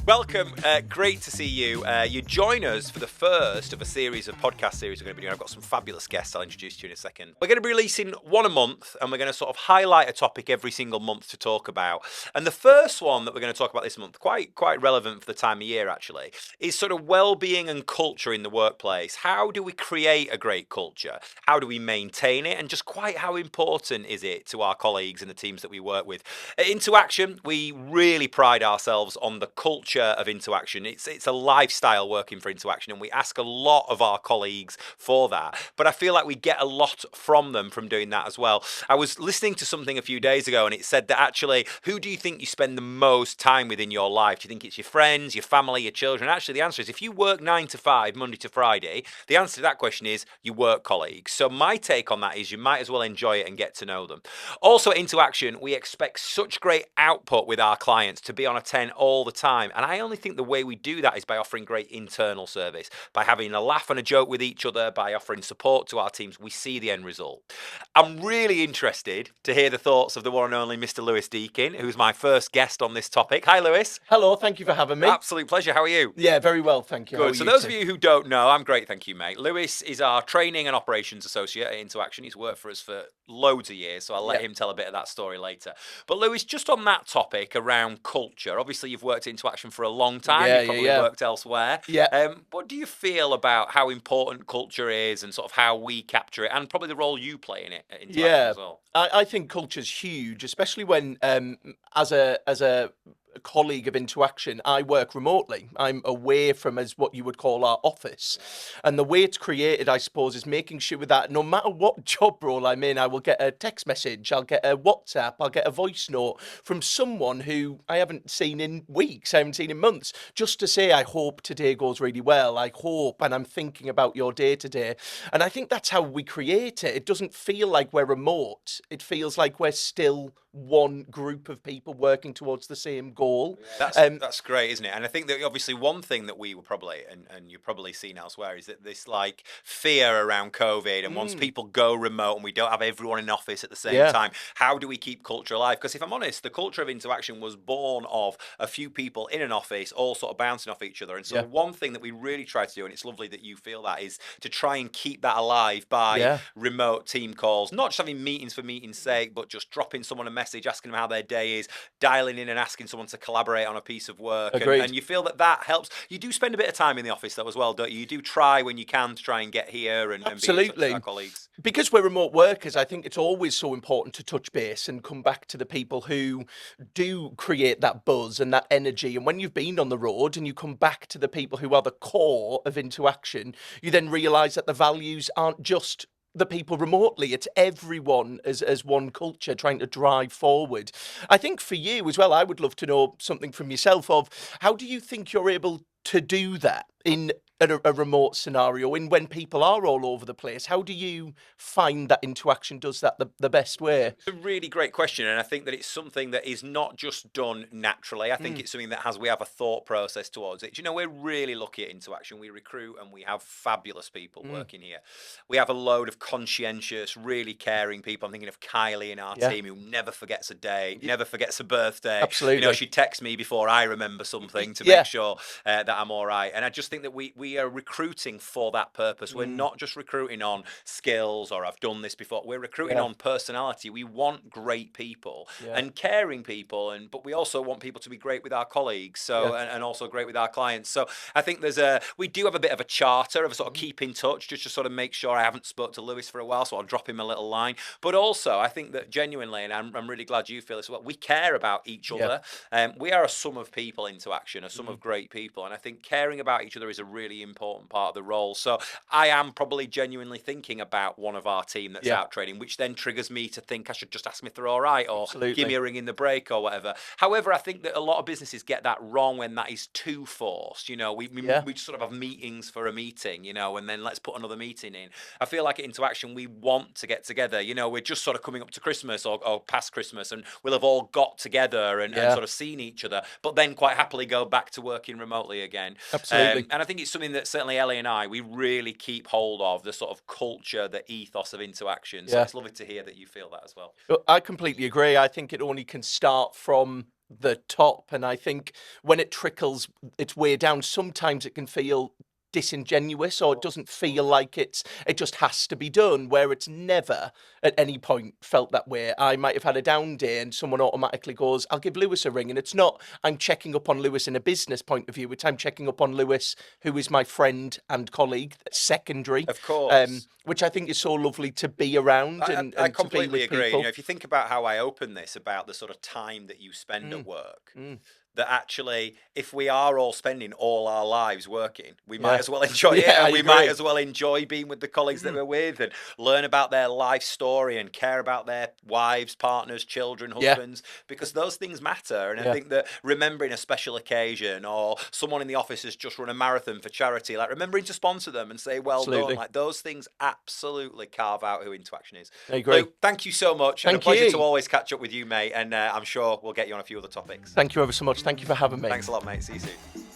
Welcome, great to see you. You join us for the first of a series of podcast series we're going to be doing. I've got some fabulous guests I'll introduce to you in a second. We're going to be releasing one a month, and we're going to sort of highlight a topic every single month to talk about. And the first one that we're going to talk about this month, quite relevant for the time of year actually, is sort of well-being and culture in the workplace. How do we create a great culture? How do we maintain it? And just quite how important is it to our colleagues and the teams that we work with? At In2action, we really pride ourselves on the culture of In2action. It's a lifestyle working for In2action, and we ask a lot of our colleagues for that. But I feel like we get a lot from them from doing that as well. I was listening to something a few days ago, and it said that actually, who do you think you spend the most time with in your life? Do you think it's your friends, your family, your children? Actually, the answer is if you work 9 to 5, Monday to Friday, the answer to that question is your work colleagues. So my take on that is you might as well enjoy it and get to know them. Also, at In2action, we expect such great output with our clients to be on a 10 all the time. And I only think the way we do that is by offering great internal service, by having a laugh and a joke with each other, by offering support to our teams. We see the end result. I'm really interested to hear the thoughts of the one and only Mr. Lewis Deakin, who's my first guest on this topic. Hi, Lewis. Hello, thank you for having me. Absolute pleasure. How are you? Yeah, very well, thank you. Good. So those of you who don't know, I'm great, thank you, mate. Lewis is our training and operations associate at In2action. He's worked for us for loads of years, so I'll let him tell a bit of that story later. But Lewis, just on that topic around culture, obviously you've worked at In2action for a long time. You've probably worked elsewhere. Yeah. What do you feel about how important culture is and sort of how we capture it, and probably the role you play in it at In2action as well? I think culture's huge, especially when as a colleague of In2action, I work remotely. I'm away from as what you would call our office. And the way it's created, I suppose, is making sure that no matter what job role I'm in, I will get a text message, I'll get a WhatsApp, I'll get a voice note from someone who I haven't seen in weeks, I haven't seen in months, just to say, I hope today goes really well. I hope, and I'm thinking about your day today. And I think that's how we create it. It doesn't feel like we're remote. It feels like we're still one group of people working towards the same goal. That's great, isn't it? And I think that obviously one thing that we were probably, and you've probably seen elsewhere, is that this like fear around COVID, and once people go remote and we don't have everyone in office at the same time, how do we keep culture alive? Because if I'm honest, the culture of In2action was born of a few people in an office all sort of bouncing off each other. And so one thing that we really try to do, and it's lovely that you feel that, is to try and keep that alive by remote team calls, not just having meetings for meeting's sake, but just dropping someone a message, asking them how their day is, dialing in and asking someone to collaborate on a piece of work. And you feel that helps. You do spend a bit of time in the office though as well, don't you? You do try when you can to try and get here and be in touch with our colleagues. Because we're remote workers, I think it's always so important to touch base and come back to the people who do create that buzz and that energy. And when you've been on the road and you come back to the people who are the core of In2action, you then realise that the values aren't just the people remotely, it's everyone as one culture trying to drive forward. I think for you as well, I would love to know something from yourself of how do you think you're able to do that in a remote scenario, in when people are all over the place? How do you find that In2action does that the best way? It's a really great question, and I think that it's something that is not just done naturally. I think it's something that we have a thought process towards it. You know, we're really lucky at In2action. We recruit and we have fabulous people working here. We have a load of conscientious, really caring people. I'm thinking of Kylie in our team, who never forgets a day, never forgets a birthday. Absolutely. You know, she texts me before I remember something to make sure that I'm all right. And I just think that we are recruiting for that purpose. We're not just recruiting on skills or I've done this before. We're recruiting on personality. We want great people and caring people, but we also want people to be great with our colleagues, so and also great with our clients. So I think we do have a bit of a charter of a sort of keep in touch, just to sort of make sure. I haven't spoke to Lewis for a while, so I'll drop him a little line. But also I think that genuinely, and I'm really glad you feel this as well, we care about each other. We are a sum of people In2action, a sum of great people, and I think caring about each other is a really important part of the role. So I am probably genuinely thinking about one of our team that's out training, which then triggers me to think I should just ask them if they're all right, or give me a ring in the break or whatever. However, I think that a lot of businesses get that wrong when that is too forced. You know, we sort of have meetings for a meeting, you know, and then let's put another meeting in. I feel like at In2action, we want to get together. You know, we're just sort of coming up to Christmas or past Christmas, and we'll have all got together and sort of seen each other, but then quite happily go back to working remotely again. Absolutely. And I think it's something something that certainly Ellie and I, we really keep hold of, the sort of culture, the ethos of In2action. So it's lovely to hear that you feel that as well. I completely agree. I think it only can start from the top. And I think when it trickles its way down, sometimes it can feel disingenuous, or it doesn't feel like it just has to be done, where it's never at any point felt that way. I might have had a down day and someone automatically goes, I'll give Lewis a ring, and it's not I'm checking up on Lewis in a business point of view, it's I'm checking up on Lewis, who is my friend and colleague, secondary, of course, which I think is so lovely to be around. I completely agree. People. If you think about how I open this, about the sort of time that you spend at work, that actually, if we are all spending all our lives working, we might as well enjoy it, and we might as well enjoy being with the colleagues that we're with, and learn about their life story, and care about their wives, partners, children, husbands, because those things matter. And I think that remembering a special occasion, or someone in the office has just run a marathon for charity, like remembering to sponsor them and say, well done, like those things absolutely carve out who In2action is. I agree. Luke, thank you so much. Thank and a pleasure you. to always catch up with you, mate, and I'm sure we'll get you on a few other topics. Thank you ever so much. Thank you for having me. Thanks a lot, mate. See you soon.